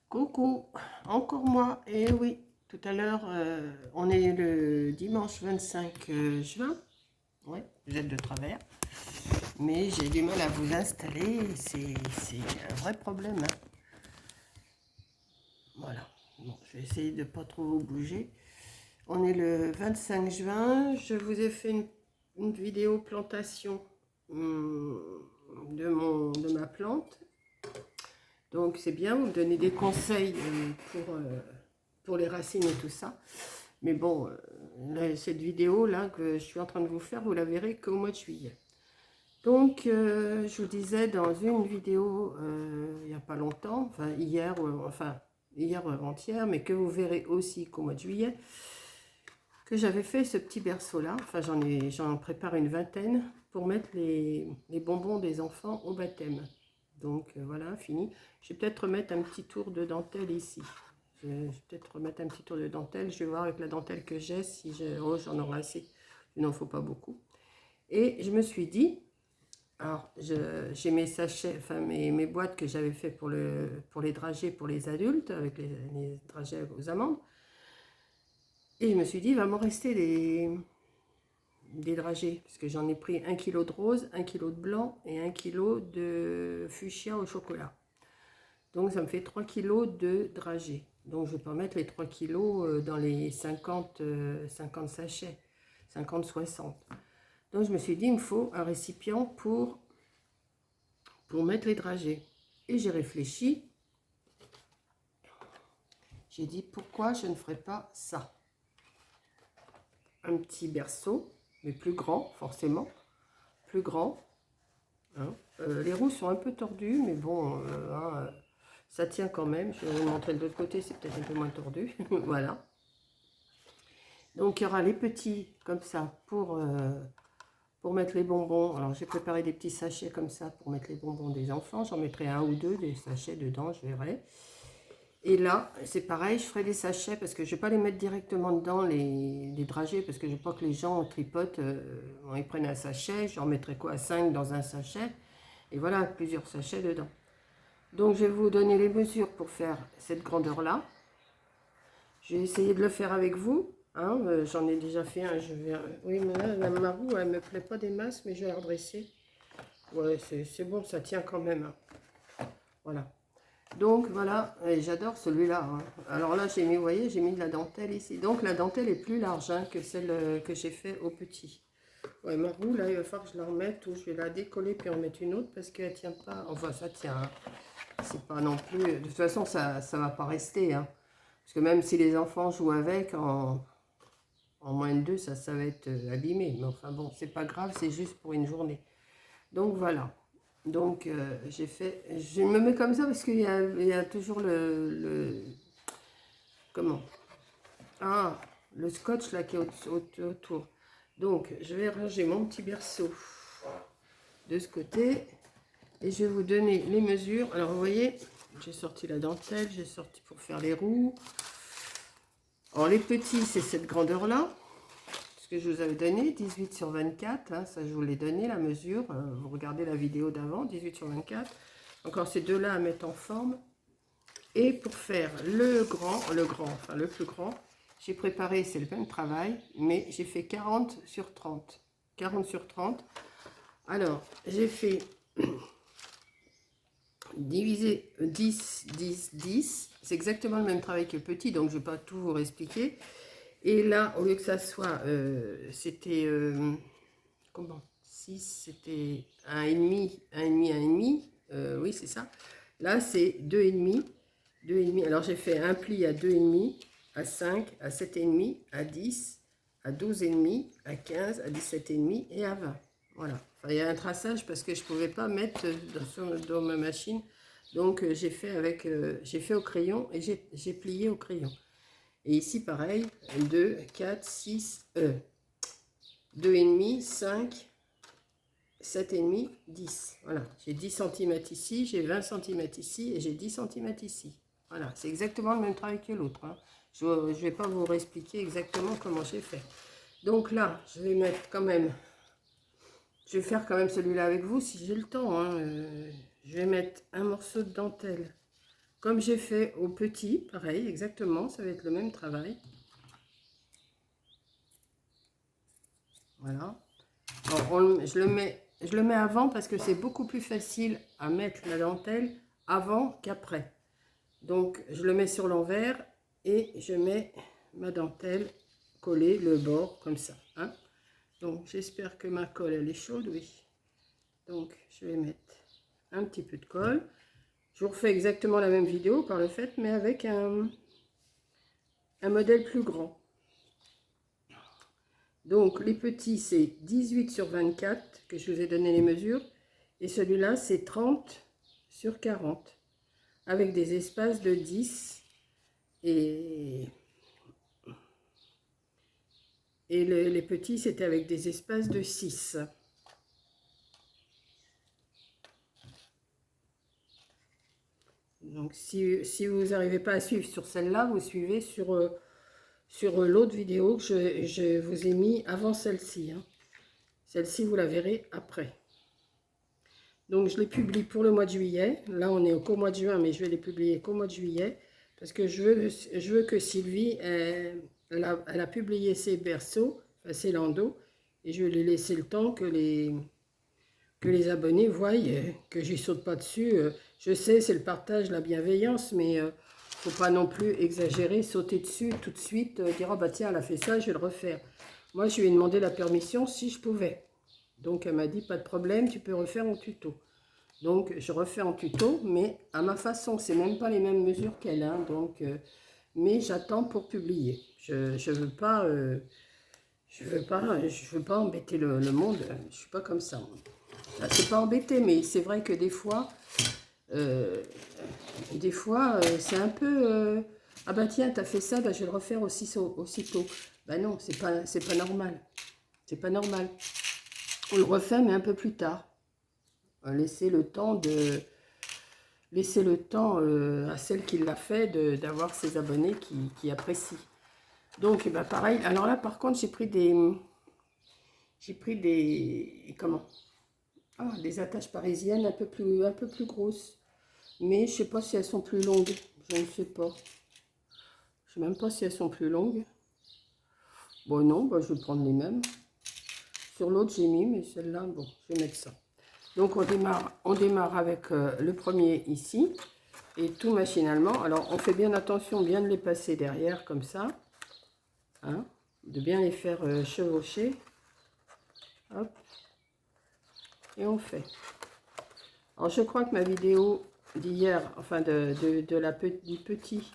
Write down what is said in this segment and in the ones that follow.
Coucou, encore moi. Et oui, tout à l'heure, on est le dimanche 25 juin. Ouais, vous êtes de travers. Mais j'ai du mal à vous installer. C'est un vrai problème, hein. Voilà. Bon, je vais essayer de ne pas trop vous bouger. On est le 25 juin. Je vous ai fait une vidéo plantation de ma plante. Donc c'est bien, vous me donnez des conseils pour les racines et tout ça. Mais bon, cette vidéo là que je suis en train de vous faire, vous la verrez qu'au mois de juillet. Donc je vous disais dans une vidéo il n'y a pas longtemps, enfin hier ou avant-hier, mais que vous verrez aussi qu'au mois de juillet, que j'avais fait ce petit berceau là. Enfin j'en prépare une vingtaine pour mettre les bonbons des enfants au baptême. Donc voilà, fini. Je vais peut-être remettre un petit tour de dentelle ici. Je vais peut-être remettre un petit tour de dentelle. Je vais voir avec la dentelle que j'ai si j'en aurai assez. Il n'en faut pas beaucoup. Et je me suis dit, alors j'ai mes sachets, enfin mes boîtes que j'avais fait pour les dragées pour les adultes, avec les dragées aux amandes. Et je me suis dit, il va m'en rester des dragées, parce que j'en ai pris 1 kg de rose, 1 kg de blanc et 1 kg de fuchsia au chocolat. Donc ça me fait 3 kg de dragées. Donc je vais pas mettre les 3 kg dans les 50 sachets, 50-60. Donc je me suis dit, il me faut un récipient pour mettre les dragées. Et j'ai réfléchi. J'ai dit, pourquoi je ne ferais pas ça? Un petit berceau, mais plus grand, forcément. Plus grand. Hein. Les roues sont un peu tordues, mais bon, ça tient quand même. Je vais vous montrer de l'autre côté, c'est peut-être un peu moins tordu. Voilà. Donc il y aura les petits comme ça pour mettre les bonbons. Alors j'ai préparé des petits sachets comme ça pour mettre les bonbons des enfants. J'en mettrai un ou deux des sachets dedans, je verrai. Et là, c'est pareil, je ferai des sachets parce que je ne vais pas les mettre directement dedans, les dragées, parce que je veux pas que les gens tripotent, ils prennent un sachet, j'en mettrai quoi, 5 dans un sachet, et voilà, plusieurs sachets dedans. Donc je vais vous donner les mesures pour faire cette grandeur-là. Je vais essayer de le faire avec vous. Hein, j'en ai déjà fait un. Oui, mais là, ma roue, elle me plaît pas des masses, mais je vais la redresser. Ouais, c'est bon, ça tient quand même. Hein. Voilà. Donc voilà, j'adore celui-là. Hein. Alors là, j'ai mis, vous voyez, j'ai mis de la dentelle ici. Donc la dentelle est plus large hein, que celle que j'ai fait au petit. Ouais, ma roue, là, il va falloir que je la remette ou je vais la décoller puis en mettre une autre parce qu'elle tient pas. Enfin, ça tient. Hein. C'est pas non plus. De toute façon, ça va pas rester. Hein. Parce que même si les enfants jouent avec, en moins de 2, ça va être abîmé. Mais enfin bon, c'est pas grave, c'est juste pour une journée. Donc voilà. Donc j'ai fait, je me mets comme ça parce qu'il y a toujours comment? Ah, le scotch là qui est autour. Donc je vais ranger mon petit berceau de ce côté et je vais vous donner les mesures. Alors vous voyez, j'ai sorti la dentelle, j'ai sorti pour faire les roues. Alors les petits, c'est cette grandeur là. Que je vous avais donné, 18 sur 24, hein, ça je vous l'ai donné la mesure, vous regardez la vidéo d'avant, 18 sur 24, encore ces deux là à mettre en forme, et pour faire le plus grand, j'ai préparé, c'est le même travail, mais j'ai fait 40 sur 30, 40 sur 30, alors j'ai fait diviser 10, 10, 10, c'est exactement le même travail que le petit, donc je ne vais pas tout vous expliquer. Et là, au lieu que ça soit, c'était, comment 6, c'était 1,5, 1,5, 1,5, oui c'est ça. Là c'est 2,5, 2,5. Alors j'ai fait un pli à 2,5, à 5, à 7,5, à 10, à 12,5, à 15, à 17,5 et à 20. Voilà. Enfin, il y a un traçage parce que je ne pouvais pas mettre dans ma machine. Donc j'ai fait au crayon et j'ai plié au crayon. Et ici, pareil, 2, 4, 6, 2,5, 5, 7,5, 10. Voilà, j'ai 10 cm ici, j'ai 20 cm ici et j'ai 10 cm ici. Voilà, c'est exactement le même travail que l'autre. Hein. Je ne vais pas vous réexpliquer exactement comment j'ai fait. Donc là, je vais mettre quand même, je vais faire quand même celui-là avec vous si j'ai le temps. Hein. Je vais mettre un morceau de dentelle Comme j'ai fait au petit, pareil, exactement, ça va être le même travail. Voilà. Alors, je le mets avant parce que c'est beaucoup plus facile à mettre la dentelle avant qu'après. Donc, je le mets sur l'envers et je mets ma dentelle collée, le bord, comme ça. Hein. Donc, j'espère que ma colle, elle est chaude, oui. Donc, je vais mettre un petit peu de colle. Je vous refais exactement la même vidéo par le fait, mais avec un modèle plus grand. Donc, les petits, c'est 18 sur 24 que je vous ai donné les mesures. Et celui-là, c'est 30 sur 40. Avec des espaces de 10 et les petits, c'était avec des espaces de 6. Donc, si vous n'arrivez pas à suivre sur celle-là, vous suivez sur l'autre vidéo que je vous ai mis avant celle-ci. Hein. Celle-ci, vous la verrez après. Donc, je les publie pour le mois de juillet. Là, on est qu'au mois de juin, mais je vais les publier qu'au mois de juillet. Parce que je veux que Sylvie, elle a publié ses berceaux, enfin ses landaux. Et je vais lui laisser le temps que les abonnés voient que j'y saute pas dessus. Je sais, c'est le partage, la bienveillance, mais faut pas non plus exagérer, sauter dessus tout de suite, dire « oh bah tiens, elle a fait ça, je vais le refaire ». Moi, je lui ai demandé la permission si je pouvais. Donc, elle m'a dit « pas de problème, tu peux refaire en tuto ». Donc, je refais en tuto, mais à ma façon. C'est même pas les mêmes mesures qu'elle, hein, donc, mais j'attends pour publier. Je veux pas... je veux pas embêter le monde, je suis pas comme ça. C'est pas embêté, mais c'est vrai que des fois, c'est un peu... ah bah tiens, t'as fait ça, bah je vais le refaire aussitôt. Bah non, c'est pas normal. C'est pas normal. On le refait, mais un peu plus tard. Laisser le temps à celle qui l'a fait d'avoir ses abonnés qui apprécient. Donc, bah pareil. Alors là, par contre, j'ai pris des... Comment? Ah, des attaches parisiennes un peu plus grosses. Mais je ne sais pas si elles sont plus longues. Je ne sais pas. Je ne sais même pas si elles sont plus longues. Bon, non, bah, je vais prendre les mêmes. Sur l'autre, j'ai mis, mais celle-là, bon, je vais mettre ça. Donc, on démarre avec le premier ici. Et tout machinalement. Alors, on fait bien attention, bien de les passer derrière, comme ça. Hein, de bien les faire chevaucher. Hop. Et on fait. Alors, je crois que ma vidéo d'hier, enfin du petit,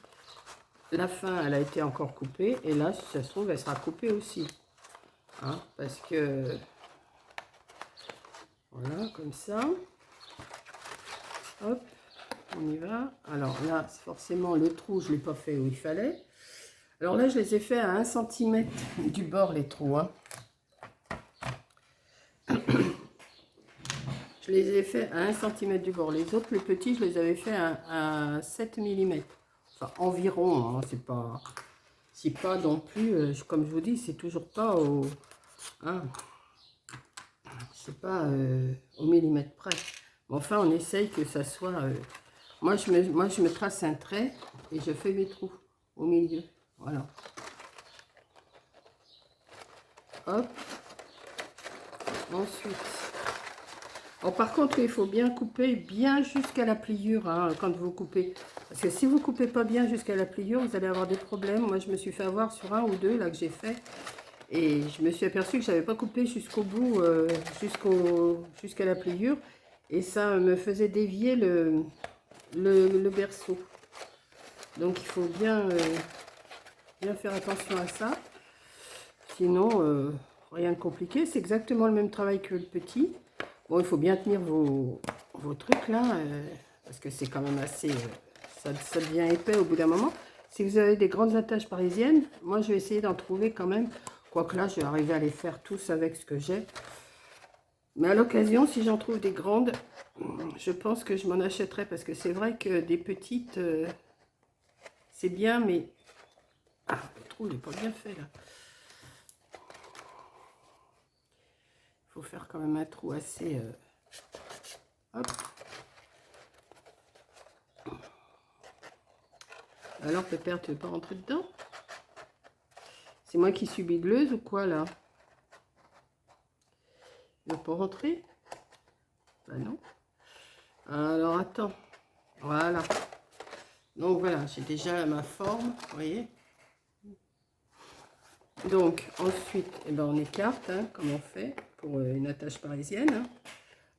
la fin, elle a été encore coupée. Et là, si ça se trouve, elle sera coupée aussi. Hein, parce que... Voilà, comme ça. Hop, on y va. Alors là, forcément, le trou, je ne l'ai pas fait où il fallait. Alors là, je les ai fait à 1 cm du bord, les trous. Hein. Je les ai fait à 1 cm du bord. Les autres, les petits, je les avais fait à 7 mm. Enfin, environ. Hein, c'est pas non plus, comme je vous dis, c'est toujours pas au... Hein, c'est pas au millimètre près. Mais enfin, on essaye que ça soit... moi, je me trace un trait et je fais mes trous au milieu. Voilà. Hop. Ensuite... Alors, par contre, il faut bien couper bien jusqu'à la pliure hein, quand vous coupez. Parce que si vous ne coupez pas bien jusqu'à la pliure, vous allez avoir des problèmes. Moi, je me suis fait avoir sur un ou deux là que j'ai fait. Et je me suis aperçue que je n'avais pas coupé jusqu'au bout, jusqu'à la pliure. Et ça me faisait dévier le berceau. Donc, il faut bien faire attention à ça. Sinon, rien de compliqué. C'est exactement le même travail que le petit. Bon, il faut bien tenir vos trucs là, parce que c'est quand même assez... ça devient épais au bout d'un moment. Si vous avez des grandes attaches parisiennes, moi je vais essayer d'en trouver quand même. Quoique là, je vais arriver à les faire tous avec ce que j'ai. Mais à l'occasion, si j'en trouve des grandes, je pense que je m'en achèterai. Parce que c'est vrai que des petites, c'est bien, mais... Ah, le trou, il n'est pas bien fait là. Il faut faire quand même un trou assez... Hop. Alors, Pépère, tu veux pas rentrer dedans? C'est moi qui suis bigleuse ou quoi, là? Tu veux pas rentrer? Bah non. Alors, attends. Voilà. Donc, voilà, j'ai déjà ma forme, vous voyez? Donc, ensuite, eh ben, on écarte, hein, comme on fait pour une attache parisienne. Hein.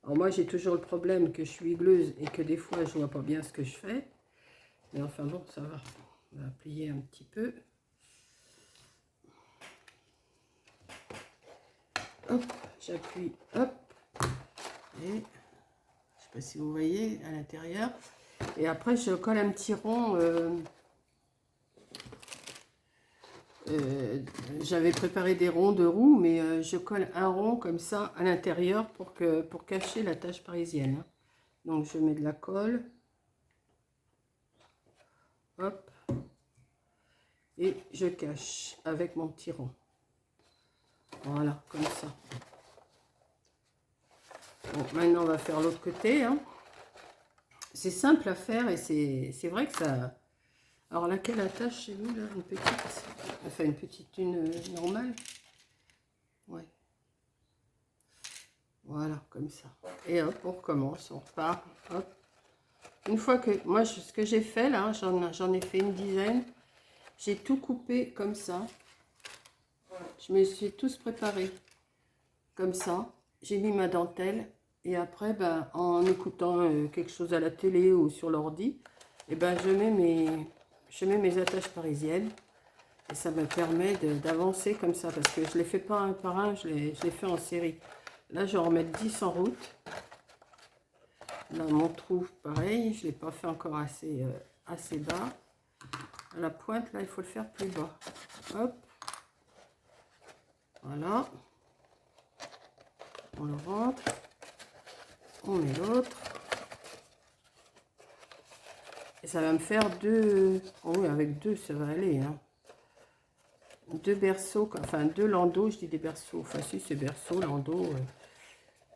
Alors, moi, j'ai toujours le problème que je suis hugleuse et que des fois, je vois pas bien ce que je fais. Mais enfin, bon, ça va. On va plier un petit peu. Hop, j'appuie, hop. Et je sais pas si vous voyez à l'intérieur. Et après, je colle un petit rond. J'avais préparé des ronds de roue, mais je colle un rond comme ça à l'intérieur pour cacher la tache parisienne. Hein. Donc, je mets de la colle. Hop. Et je cache avec mon petit rond. Voilà, comme ça. Bon, maintenant, on va faire l'autre côté. Hein. C'est simple à faire et c'est vrai que ça... Alors, laquelle attache chez vous, là? Une petite? Enfin, une petite, une normale? Ouais. Voilà, comme ça. Et hop, on recommence, on repart. Hop. Une fois que... Moi, ce que j'ai fait, là, j'en ai fait une dizaine. J'ai tout coupé comme ça. Je me suis tous préparés comme ça. J'ai mis ma dentelle. Et après, ben, en écoutant quelque chose à la télé ou sur l'ordi, et ben, je mets mes attaches parisiennes. Et ça me permet d'avancer comme ça. Parce que je ne les fais pas un par un, je les fais en série. Là, je vais en remettre 10 en route. Là, mon trou, pareil. Je ne l'ai pas fait encore assez bas. À la pointe, là, il faut le faire plus bas. Hop. Voilà. On le rentre. On met l'autre. Et ça va me faire deux... Oh oui, avec deux, ça va aller. Hein. Deux berceaux, enfin deux landaux, je dis des berceaux. Enfin, si, c'est berceaux, landaux.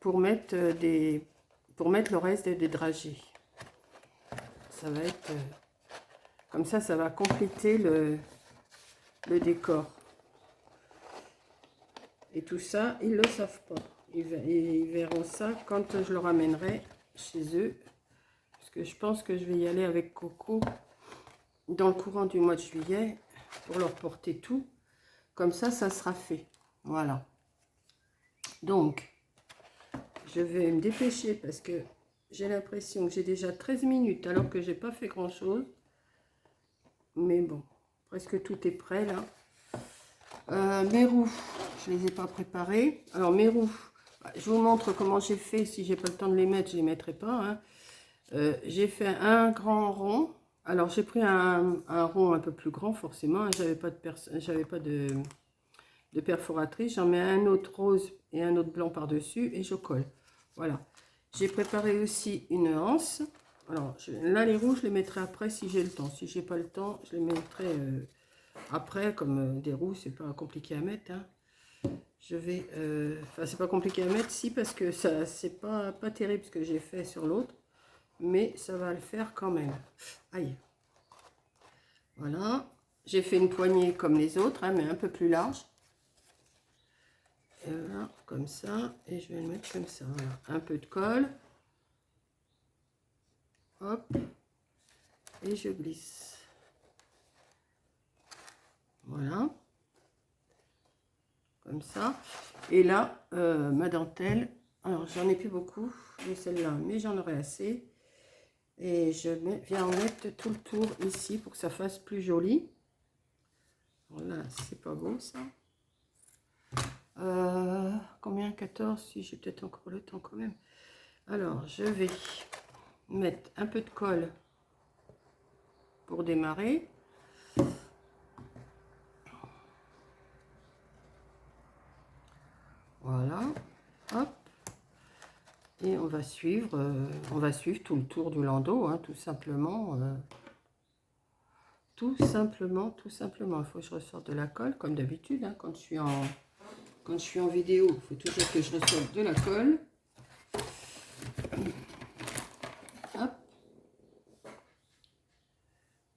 Pour mettre le reste des dragées. Ça va être... comme ça va compléter le décor. Et tout ça, ils ne le savent pas. Ils verront ça quand je le ramènerai chez eux. Parce que je pense que je vais y aller avec Coco dans le courant du mois de juillet pour leur porter tout. Comme ça, ça sera fait. Voilà. Donc, je vais me dépêcher parce que j'ai l'impression que j'ai déjà 13 minutes alors que j'ai pas fait grand chose. Mais bon, presque tout est prêt là. Mes roues, je les ai pas préparées. Alors mes roues, je vous montre comment j'ai fait. Si j'ai pas le temps de les mettre, je les mettrai pas. Hein. J'ai fait un grand rond. Alors j'ai pris un rond un peu plus grand forcément. Hein. J'avais pas de perforatrice. J'en mets un autre rose et un autre blanc par dessus et je colle. Voilà. J'ai préparé aussi une anse. Alors là les roues je les mettrai après si j'ai le temps. Si j'ai pas le temps, je les mettrai après, comme des roues, c'est pas compliqué à mettre. Hein. Je vais... Enfin, c'est pas compliqué à mettre, si, parce que ça c'est pas terrible ce que j'ai fait sur l'autre. Mais ça va le faire quand même. Aïe. Voilà. J'ai fait une poignée comme les autres, hein, mais un peu plus large. Et voilà, comme ça. Et je vais le mettre comme ça. Voilà. Un peu de colle. Hop. Et je glisse. Voilà. Comme ça. Et là, ma dentelle. Alors, j'en ai plus beaucoup de celle-là, mais j'en aurai assez. Et je viens en mettre tout le tour ici pour que ça fasse plus joli. Voilà, c'est pas beau ça. Combien? 14? Si j'ai peut-être encore le temps quand même. Alors, je vais mettre un peu de colle pour démarrer. Voilà. Hop. Et on va suivre tout le tour du landau, hein, tout simplement. Tout simplement. Il faut que je ressorte de la colle, comme d'habitude, hein, quand je suis en vidéo. Il faut toujours que je ressorte de la colle. Hop.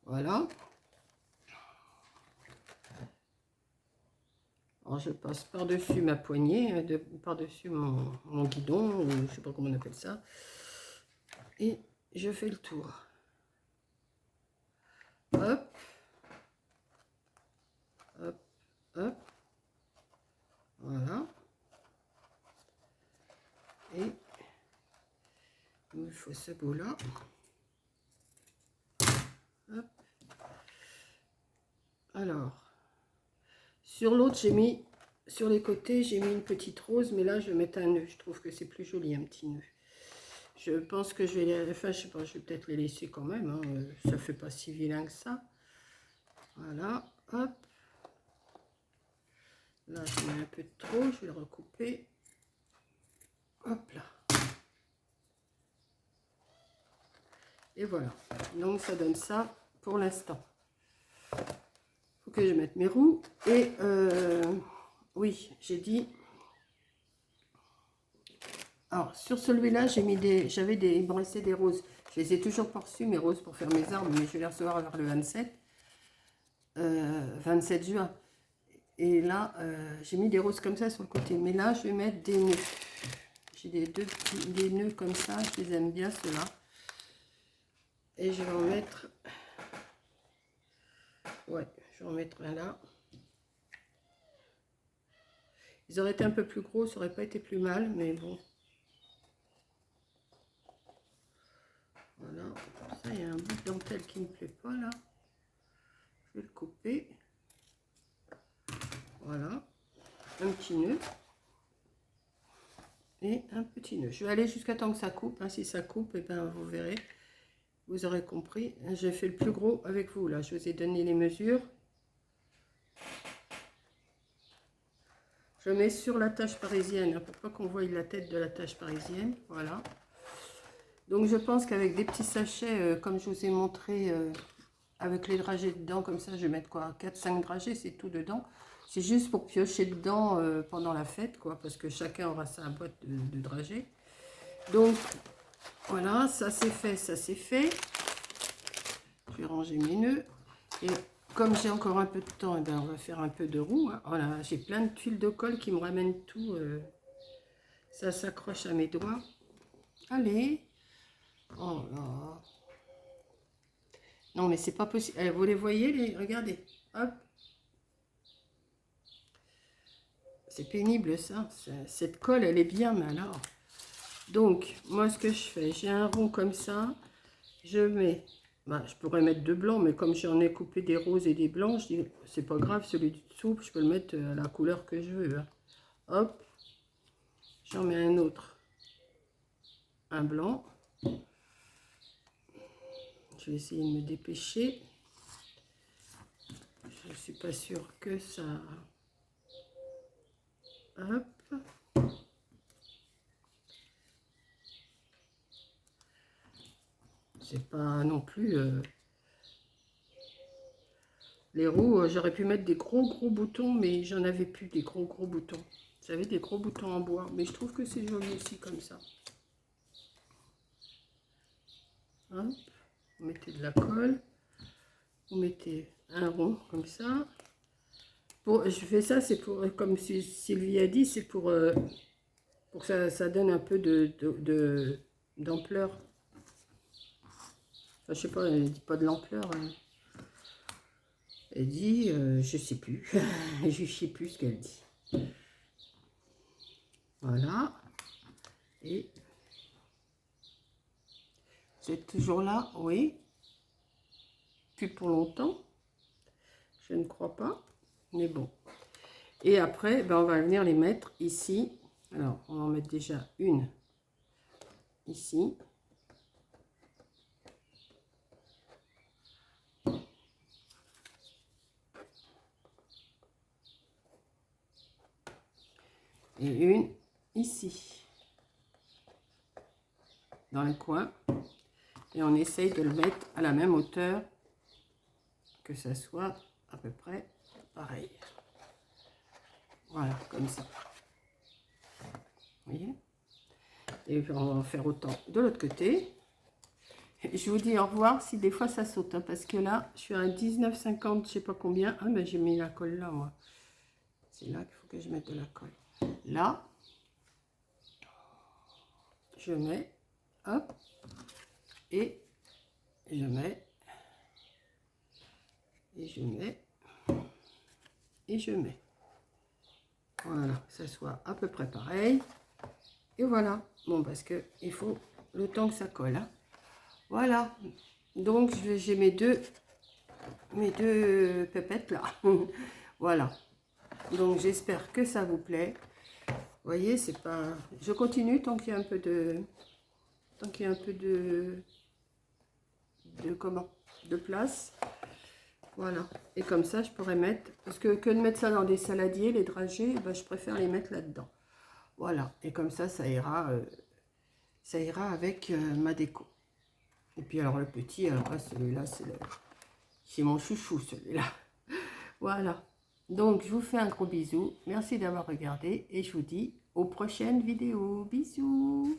Voilà. Alors, je passe par-dessus ma poignée, par-dessus mon guidon, ou je sais pas comment on appelle ça. Et je fais le tour. Hop. Hop. Hop. Voilà. Et il me faut ce bout-là. Hop. Alors, sur l'autre, j'ai mis, sur les côtés, j'ai mis une petite rose, mais là, je vais mettre un nœud. Je trouve que c'est plus joli, un petit nœud. Je pense que je vais les, enfin, je sais pas, je vais peut-être les laisser quand même. Hein, ça fait pas si vilain que ça. Voilà, hop. Là, je mets un peu de trop, je vais le recouper. Hop là. Et voilà. Donc, ça donne ça pour l'instant. Faut que je mette mes roues. Et oui, j'ai dit. Alors, sur celui-là, j'avais il me restait des roses. Je les ai toujours pas reçus, mes roses, pour faire mes arbres, mais je vais les recevoir vers le 27 juin. Et là, j'ai mis des roses comme ça sur le côté. Mais là, je vais mettre des nœuds. J'ai des nœuds comme ça. Je les aime bien, ceux-là. Et je vais en mettre... Ouais, je vais en mettre un là. Ils auraient été un peu plus gros, ça aurait pas été plus mal, mais bon. Voilà, ça, il y a un bout de dentelle qui ne me plaît pas, là. Je vais le couper. Voilà, un petit nœud. Et un petit nœud. Je vais aller jusqu'à temps que ça coupe. Hein. Si ça coupe, et ben, vous verrez. Vous aurez compris. J'ai fait le plus gros avec vous, là. Je vous ai donné les mesures. Je mets sur la tâche parisienne, hein, pour pas qu'on voie la tête de la tâche parisienne. Voilà. Donc, je pense qu'avec des petits sachets, comme je vous ai montré, avec les dragées dedans, comme ça, je vais mettre quoi, 4-5 dragées, c'est tout dedans. C'est juste pour piocher dedans pendant la fête, quoi, parce que chacun aura sa boîte de dragées. Donc, voilà, ça c'est fait, ça c'est fait. Je vais ranger mes nœuds. Et comme j'ai encore un peu de temps, eh bien, on va faire un peu de roue. Hein. Voilà, j'ai plein de tuiles de colle qui me ramènent tout. Ça s'accroche à mes doigts. Allez. Oh là. Non, mais c'est pas possible. Vous les voyez, regardez. Hop. C'est pénible, ça. Cette colle, elle est bien, mais alors. Donc, moi, ce que je fais, j'ai un rond comme ça. Je mets... Bah, je pourrais mettre de blanc, mais comme j'en ai coupé des roses et des blancs, je dis, c'est pas grave, celui du dessous, je peux le mettre à la couleur que je veux. Hein. Hop. J'en mets un autre. Un blanc. Je vais essayer de me dépêcher. Je ne suis pas sûre que ça... Hop. C'est pas non plus... Les roues, j'aurais pu mettre des gros boutons, mais j'en avais plus des gros boutons. J'avais des gros boutons en bois, mais je trouve que c'est joli aussi comme ça. Hop. Vous mettez de la colle. Vous mettez un rond comme ça. Bon, je fais ça, c'est pour, comme Sylvie a dit, c'est pour que ça donne un peu d'ampleur. Enfin, je sais pas, elle dit pas de l'ampleur. Hein. Elle dit, je sais plus. Je sais plus ce qu'elle dit. Voilà. Et vous êtes toujours là? Oui. Plus pour longtemps. Je ne crois pas. Mais bon. Et après, ben, on va venir les mettre ici. Alors, on va en mettre déjà une ici. Et une ici. Dans le coin. Et on essaye de le mettre à la même hauteur. Que ça soit à peu près pareil. Voilà, comme ça. Vous voyez? Et on va en faire autant de l'autre côté. Je vous dis au revoir si des fois ça saute. Hein, parce que là, je suis à 19,50, je sais pas combien. Ah, mais j'ai mis la colle là, moi. C'est là qu'il faut que je mette de la colle. Là, je mets, hop, et je mets, et je mets, et je mets. Voilà, que ça soit à peu près pareil. Et voilà. Bon, parce que il faut le temps que ça colle. Hein. Voilà. Donc, j'ai mes deux pépettes là. Voilà. Donc, j'espère que ça vous plaît. Vous voyez, c'est pas... Je continue tant qu'il y a un peu de... Tant qu'il y a un peu de comment? De place. Voilà. Et comme ça, je pourrais mettre... Parce que de mettre ça dans des saladiers, les dragées, ben, je préfère les mettre là-dedans. Voilà. Et comme ça ira avec ma déco. Et puis alors le petit, alors celui-là, c'est mon chouchou, celui-là. Voilà. Donc, je vous fais un gros bisou. Merci d'avoir regardé et je vous dis aux prochaines vidéos. Bisous.